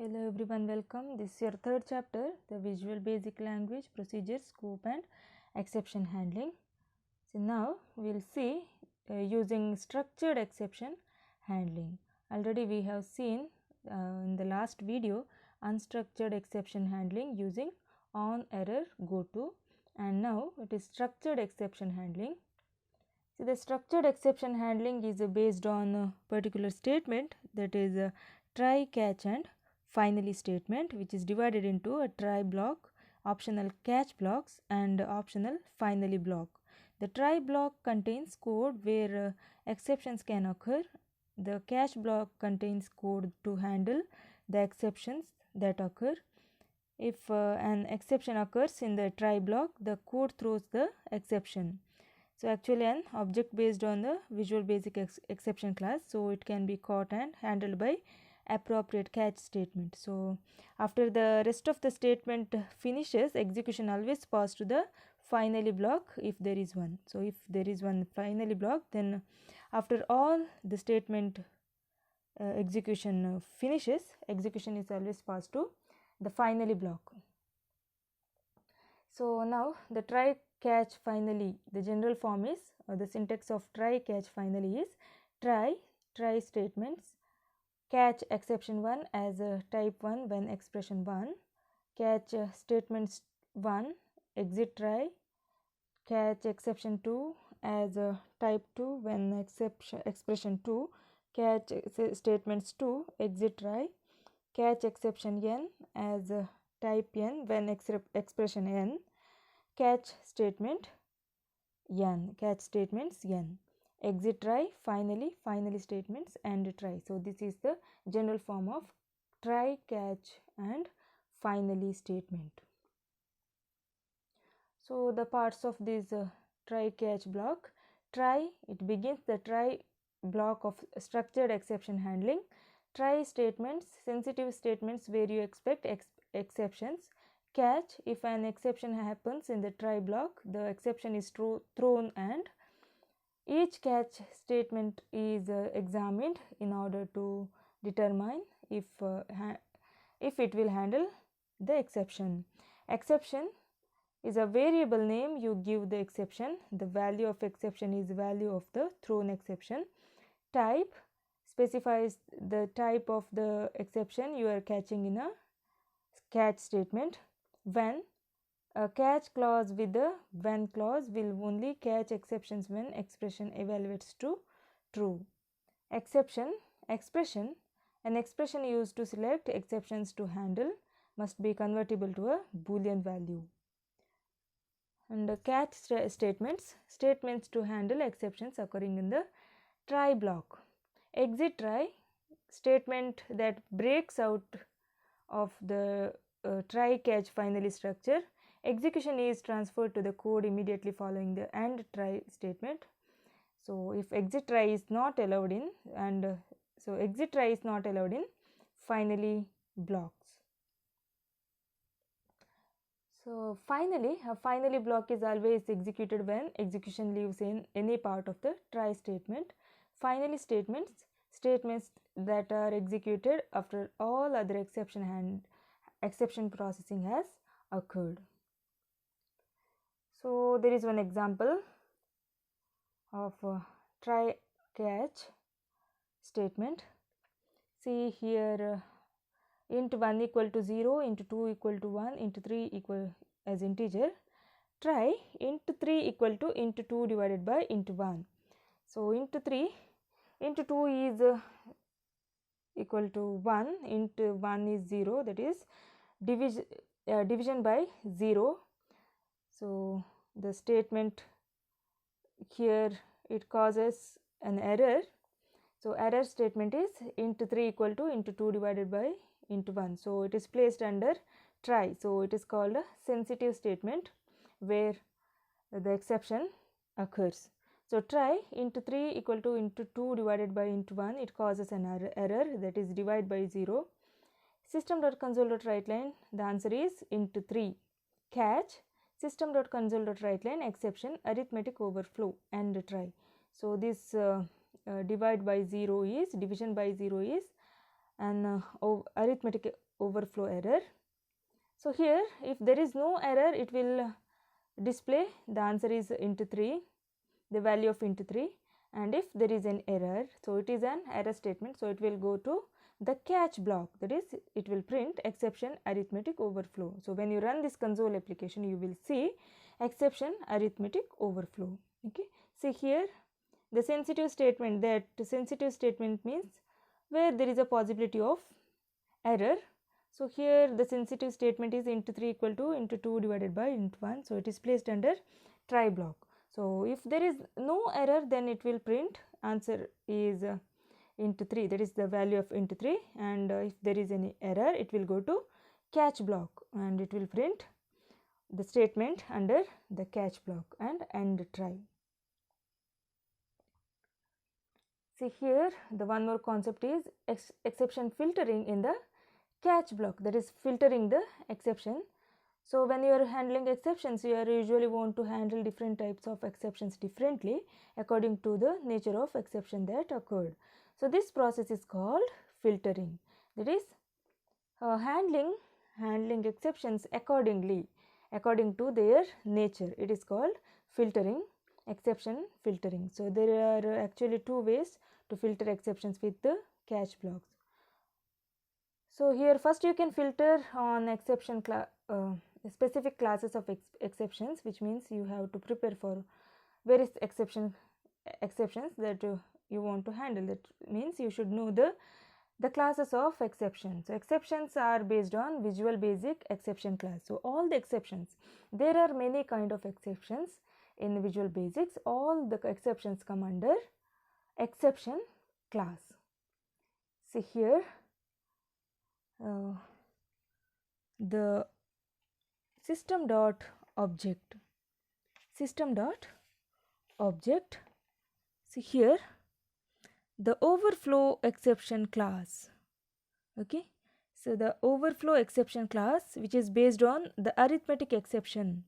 Hello everyone, welcome. This is your third chapter, the Visual Basic Language, Procedure, Scope and Exception Handling. So now we will see using structured exception handling. Already we have seen in the last video unstructured exception handling using on, error, go to, and now it is structured exception handling. So the structured exception handling is based on a particular statement, that is try, catch and finally statement, which is divided into a try block, optional catch blocks and optional finally block. The try block contains code where exceptions can occur. The catch block contains code to handle the exceptions that occur. If an exception occurs in the try block, the code throws the exception. So actually an object based on the Visual Basic exception class, so it can be caught and handled by appropriate catch statement. So after the rest of the statement finishes, execution always passes to the finally block if there is one. So if there is one finally block, then after all the statement execution finishes, execution is always passed to the finally block. So now the try, catch, finally, the general form is the syntax of try, catch, finally is try statements, catch exception 1 as a type 1 when expression 1, catch statements 1 exit try, catch exception 2 as a type 2 when expression 2, catch statements 2 exit try, catch exception n as a type n when expression n, catch statement n, catch statements n, exit try, finally statements and try. So this is the general form of try, catch and finally statement. So the parts of this try catch block: try, it begins the try block of structured exception handling. Try statements, sensitive statements where you expect exceptions. Catch, if an exception happens in the try block, the exception is thrown and each catch statement is examined in order to determine if it will handle the exception. Exception is a variable name you give the exception. The value of exception is the value of the thrown exception. Type specifies the type of the exception you are catching in a catch statement. When, a catch clause with the when clause will only catch exceptions when expression evaluates to true. Exception, expression, an expression used to select exceptions to handle must be convertible to a Boolean value. And catch statements, statements to handle exceptions occurring in the try block. Exit try, statement that breaks out of the try, catch, finally structure. Execution is transferred to the code immediately following the and try statement. So if exit try is not allowed in, and so exit try is not allowed in finally blocks. So finally, a finally block is always executed when execution leaves in any part of the try statement. Finally statements, statements that are executed after all other exception processing has occurred. So there is one example of try catch statement. See here, int 1 equal to 0, int 2 equal to 1, int 3 equal as integer. Try int 3 equal to int 2 divided by int 1. So int 3, int 2 is equal to 1, int 1 is 0, that is division by 0. So the statement here, it causes an error. So error statement is int 3 equal to int 2 divided by int 1. So it is placed under try. So it is called a sensitive statement where the exception occurs. So try int 3 equal to int 2 divided by int 1, it causes an error, that is divide by 0. System.console.writeline, the answer is int 3. Catch, system.console.writeline exception arithmetic overflow and try. So this divide by 0 is, division by 0 is an arithmetic overflow error. So here if there is no error, it will display the answer is into 3, the value of into 3, and if there is an error, so it is an error statement, so it will go to the catch block, that is it will print exception arithmetic overflow. So when you run this console application, you will see exception arithmetic overflow. Okay, see here the sensitive statement, that sensitive statement means where there is a possibility of error. So here the sensitive statement is into 3 equal to into 2 divided by into 1, so it is placed under try block. So if there is no error, then it will print answer is into 3, that is the value of into 3, and if there is any error, it will go to catch block and it will print the statement under the catch block and end try. See here the one more concept is exception filtering in the catch block, that is filtering the exception. So when you are handling exceptions, you are usually want to handle different types of exceptions differently according to the nature of exception that occurred. So this process is called filtering, that is handling exceptions accordingly, according to their nature. It is called filtering, exception filtering. So there are actually two ways to filter exceptions with the catch blocks. So here first you can filter on exception specific classes of exceptions, which means you have to prepare for various exceptions that you want to handle. That means you should know the classes of exceptions. So exceptions are based on Visual Basic exception class. So all the exceptions, there are many kind of exceptions in Visual Basics. All the exceptions come under exception class. See here the system.object. See here the overflow exception class. Okay, so the overflow exception class, which is based on the arithmetic exception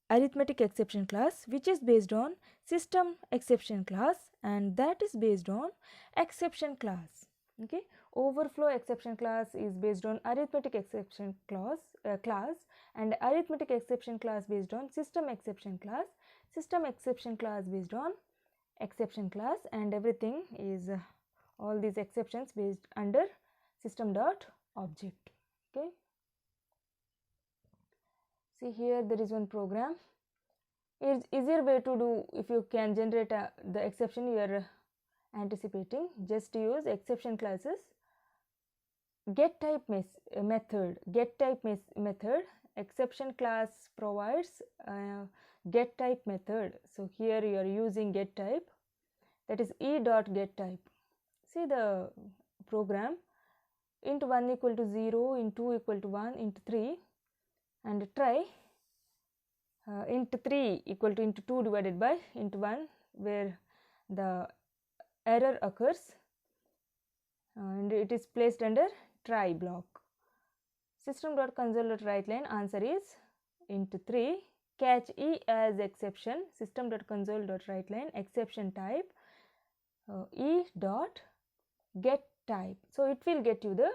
class, which is based on system exception class, and that is based on exception class. Okay, overflow exception class is based on arithmetic exception class, and arithmetic exception class based on system exception class based on exception class, and everything is all these exceptions based under system.object. Okay, see here there is one program. It's easier way to do if you can generate the exception you are anticipating. Just use exception classes get type method. Exception class provides get type method. So here you are using get type, that is e.getType. See the program, int 1 equal to 0, int 2 equal to 1, int 3, and try int 3 equal to int 2 divided by int 1, where the error occurs, and it is placed under try block. System.console.writeLine answer is int 3, catch e as exception, system.console.writeLine exception type e.getType. So it will get you the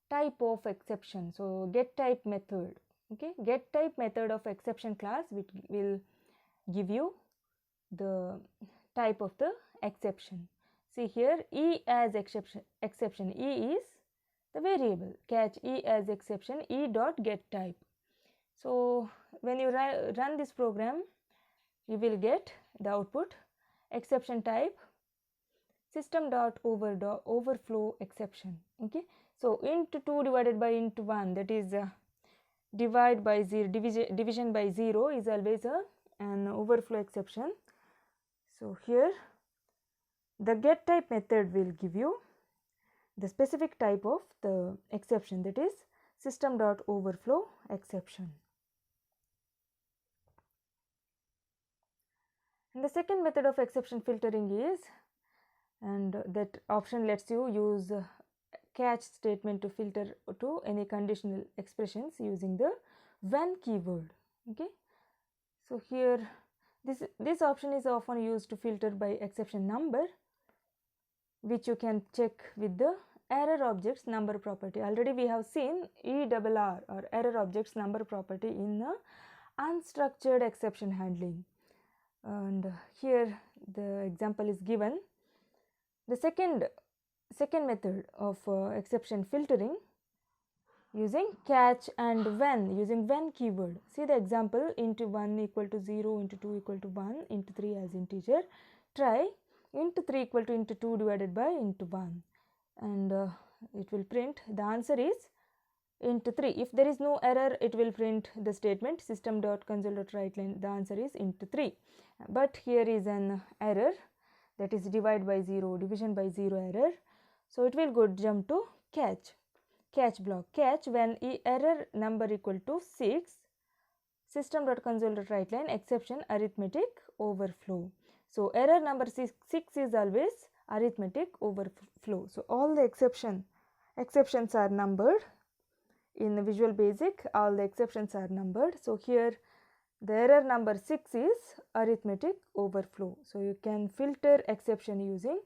type of exception. So get type method. Okay, get type method of exception class which will give you the type of the exception. See here e as exception, e is the variable, catch e as exception, e.getType. So when you run this program, you will get the output exception type system.overflow exception. Okay, so int 2 divided by int 1, that is division by 0 is always an overflow exception. So here the get type method will give you the specific type of the exception, that is system.overflow exception. And the second method of exception filtering is, and that option lets you use catch statement to filter to any conditional expressions using the when keyword. Okay, so here this option is often used to filter by exception number, which you can check with the error objects number property. Already we have seen ERR or error objects number property in unstructured exception handling, and here the example is given. The second method of exception filtering using catch and when, using when keyword. See the example, into 1 equal to 0, into 2 equal to 1, into 3 as integer. Try into 3 equal to into 2 divided by into 1, and it will print the answer is into 3. If there is no error, it will print the statement system.console.writeLine, the answer is into 3. But here is an error, that is divide by 0, division by 0 error. So it will go jump to catch block. Catch when error number equal to 6, system.console.writeLine exception arithmetic overflow. So error number 6 is always arithmetic overflow. So all the exceptions are numbered. In the Visual Basic, all the exceptions are numbered. So here the error number 6 is arithmetic overflow. So you can filter exception using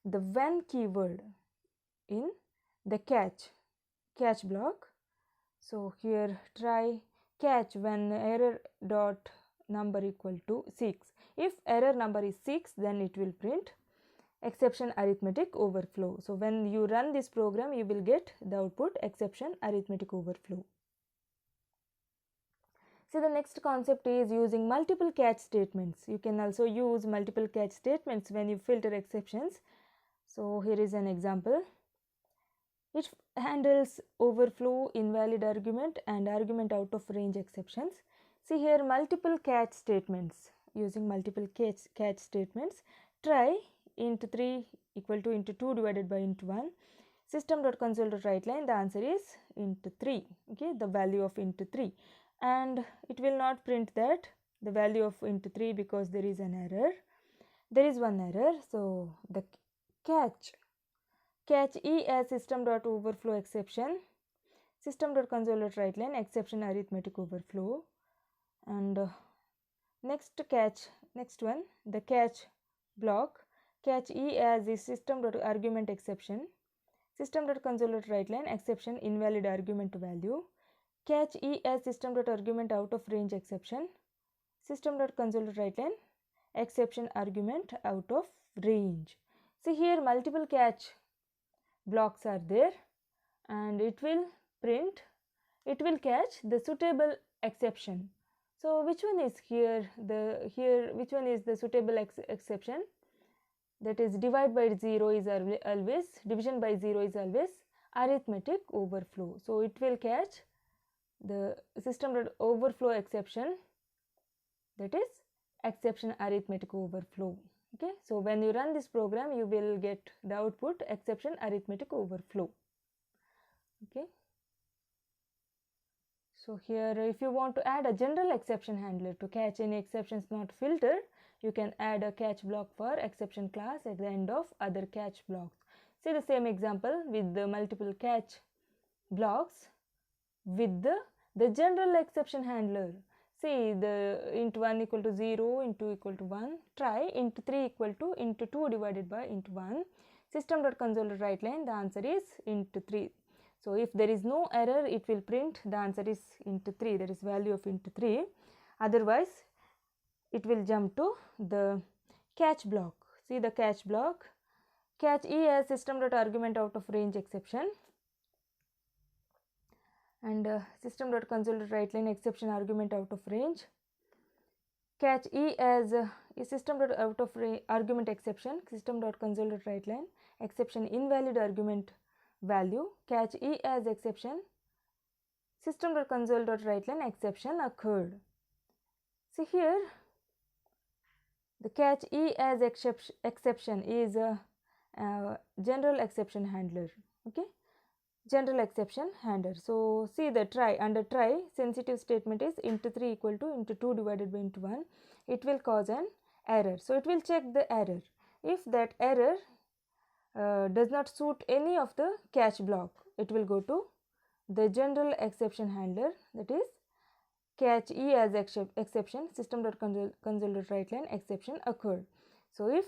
the when keyword in the catch block. So here try catch when error dot number equal to 6. If error number is 6, then it will print exception arithmetic overflow. So when you run this program, you will get the output exception arithmetic overflow. So the next concept is using multiple catch statements. You can also use multiple catch statements when you filter exceptions. So here is an example. It handles overflow, invalid argument and argument out of range exceptions. See here multiple catch statements. Using multiple catch statements, try into 3 equal to into 2 divided by into 1, system.console.writeLine, the answer is into 3, okay, the value of into 3, and it will not print that the value of into 3 because there is an error. There is one error. So the catch E as system.overflow exception, system.console.writeLine exception arithmetic overflow, and next one, the catch block, catch E as is system.argument exception, system.console.writeLine exception invalid argument value, catch E as system.argument out of range exception, system.console.writeLine exception argument out of range. See here multiple catch blocks are there, and it will catch the suitable exception. So which one is here? Which one is the suitable exception? That is divide by 0 is always, division by 0 is always arithmetic overflow. So it will catch the system overflow exception, that is exception arithmetic overflow. Okay, so when you run this program, you will get the output exception arithmetic overflow. Okay. So here if you want to add a general exception handler to catch any exceptions not filtered, you can add a catch block for exception class at the end of other catch blocks. See the same example with the multiple catch blocks with the general exception handler. See the into 1 equal to 0, into 2 equal to 1, try into 3 equal to into 2 divided by into 1, system.console.writeLine, the answer is into 3. So if there is no error, it will print the answer is into 3, that is value of into 3. Otherwise, it will jump to the catch block. See the catch block, catch E as system.argument out of range exception, and system.console.writeLine exception argument out of range, catch E as system.out of argument exception, system.console.writeLine exception invalid argument value, catch E as exception, system.console.writeLine exception occurred. See here the catch E as exception is a general exception handler. Okay, general exception handler. So see the try, under try sensitive statement is into 3 equal to into 2 divided by into 1, it will cause an error. So it will check the error. If that error does not suit any of the catch block, it will go to the general exception handler, that is catch E as exception, system.console.writeLine exception occurred. So if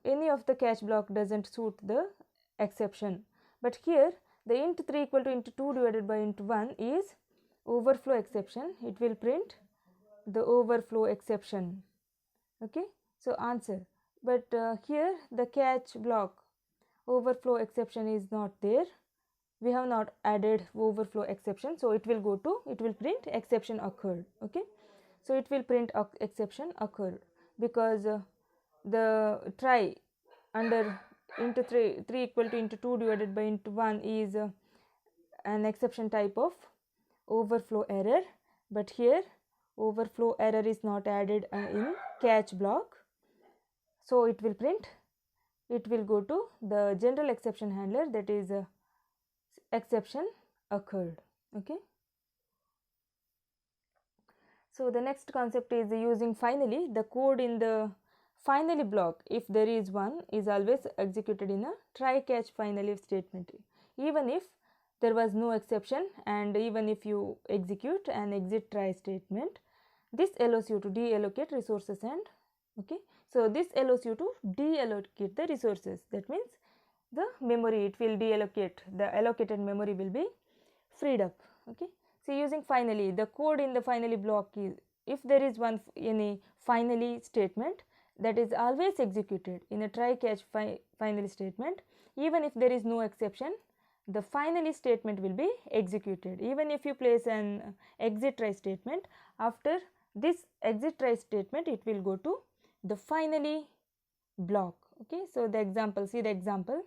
any of the catch block doesn't suit the exception. But here the int 3 equal to int 2 divided by int 1 is overflow exception. It will print the overflow exception. Okay, so answer. But here the catch block overflow exception is not there. We have not added overflow exception, so it will print exception occurred. Okay, so it will print exception occurred because the try under into 3 equal to into 2 divided by into 1 is an exception type of overflow error, but here overflow error is not added in catch block, so it will go to the general exception handler, that is exception occurred. Okay, so the next concept is using finally. The code in the finally block, if there is one, is always executed in a try catch finally statement, even if there was no exception and even if you execute an exit try statement. This allows you to deallocate resources and okay, so this allows you to deallocate the resources. That means the memory, it will deallocate, the allocated memory will be freed up. Okay, so using finally, the code in the finally block is, if there is one any finally statement, that is always executed in a try catch finally statement. Even if there is no exception, the finally statement will be executed. Even if you place an exit try statement, after this exit try statement it will go to the finally block. Okay, so the example, see the example.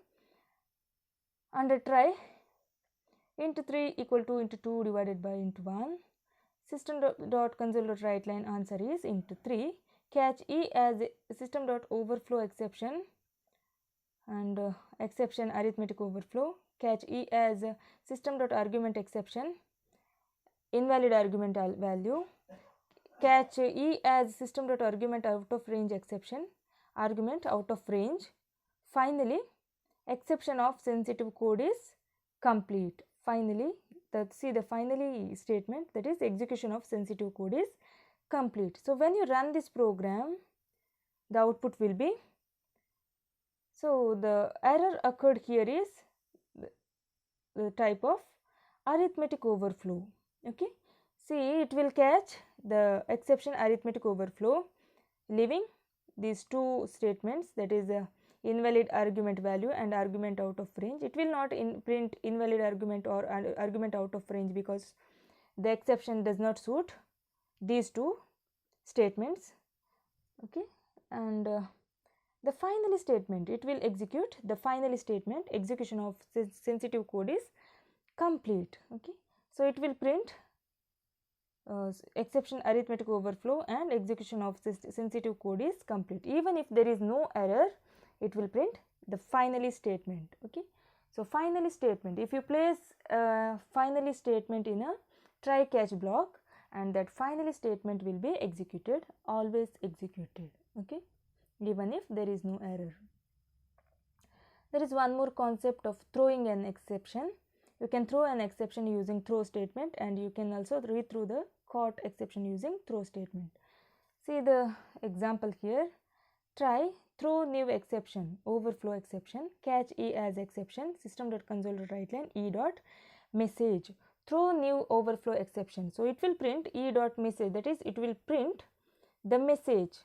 Under try int 3 equal to int 2 divided by int 1, system.console.writeLine answer is int 3, catch E as system.overflow exception and exception arithmetic overflow, catch E as system.argument exception, invalid argument value, catch E as system.argument out of range exception, argument out of range. Finally, exception of sensitive code is complete. Finally, see the finally statement, that is execution of sensitive code is complete. So when you run this program, the output will be, so the error occurred here is the type of arithmetic overflow. Okay, see it will catch the exception arithmetic overflow, leaving these two statements, that is invalid argument value and argument out of range. It will not print invalid argument or argument out of range because the exception does not suit these two statements. Okay, and the finally statement, it will execute the finally statement, execution of sensitive code is complete. Okay, so it will print exception arithmetic overflow and execution of sensitive code is complete. Even if there is no error, it will print the finally statement. Okay, so finally statement, if you place a finally statement in a try catch block, and that finally statement will be executed, always executed. Okay, even if there is no error. There is one more concept of throwing an exception. You can throw an exception using throw statement, and you can also read through the caught exception using throw statement. See the example here. Try throw new exception, overflow exception, catch E as exception, system.console.writeLine E dot message, throw new overflow exception. So it will print E dot message, that is it will print the message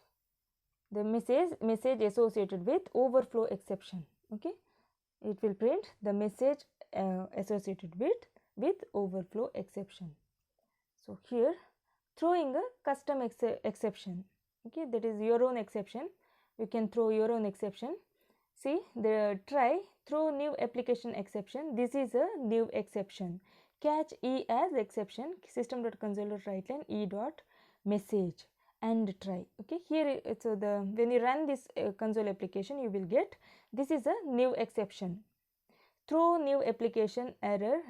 associated with overflow exception. Okay, it will print the message associated with overflow exception. So here throwing a custom exception. Okay, that is your own exception. You can throw your own exception. See the try throw new application exception. This is a new exception. Catch E as exception, system.console.writeLine E dot message and try. Okay, here so the when you run this console application, you will get this is a new exception. Throw new application error,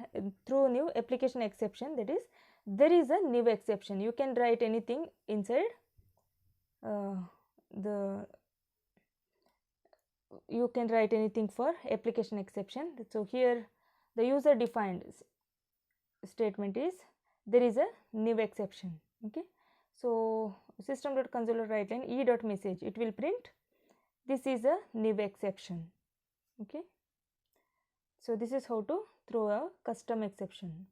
throw new application exception, that is there is a new exception. You can write anything inside you can write anything for application exception. So here the user defined statement is there is a new exception. Okay, so system.console.writeLine E dot message, it will print this is a new exception. Okay, So this is how to throw a custom exception.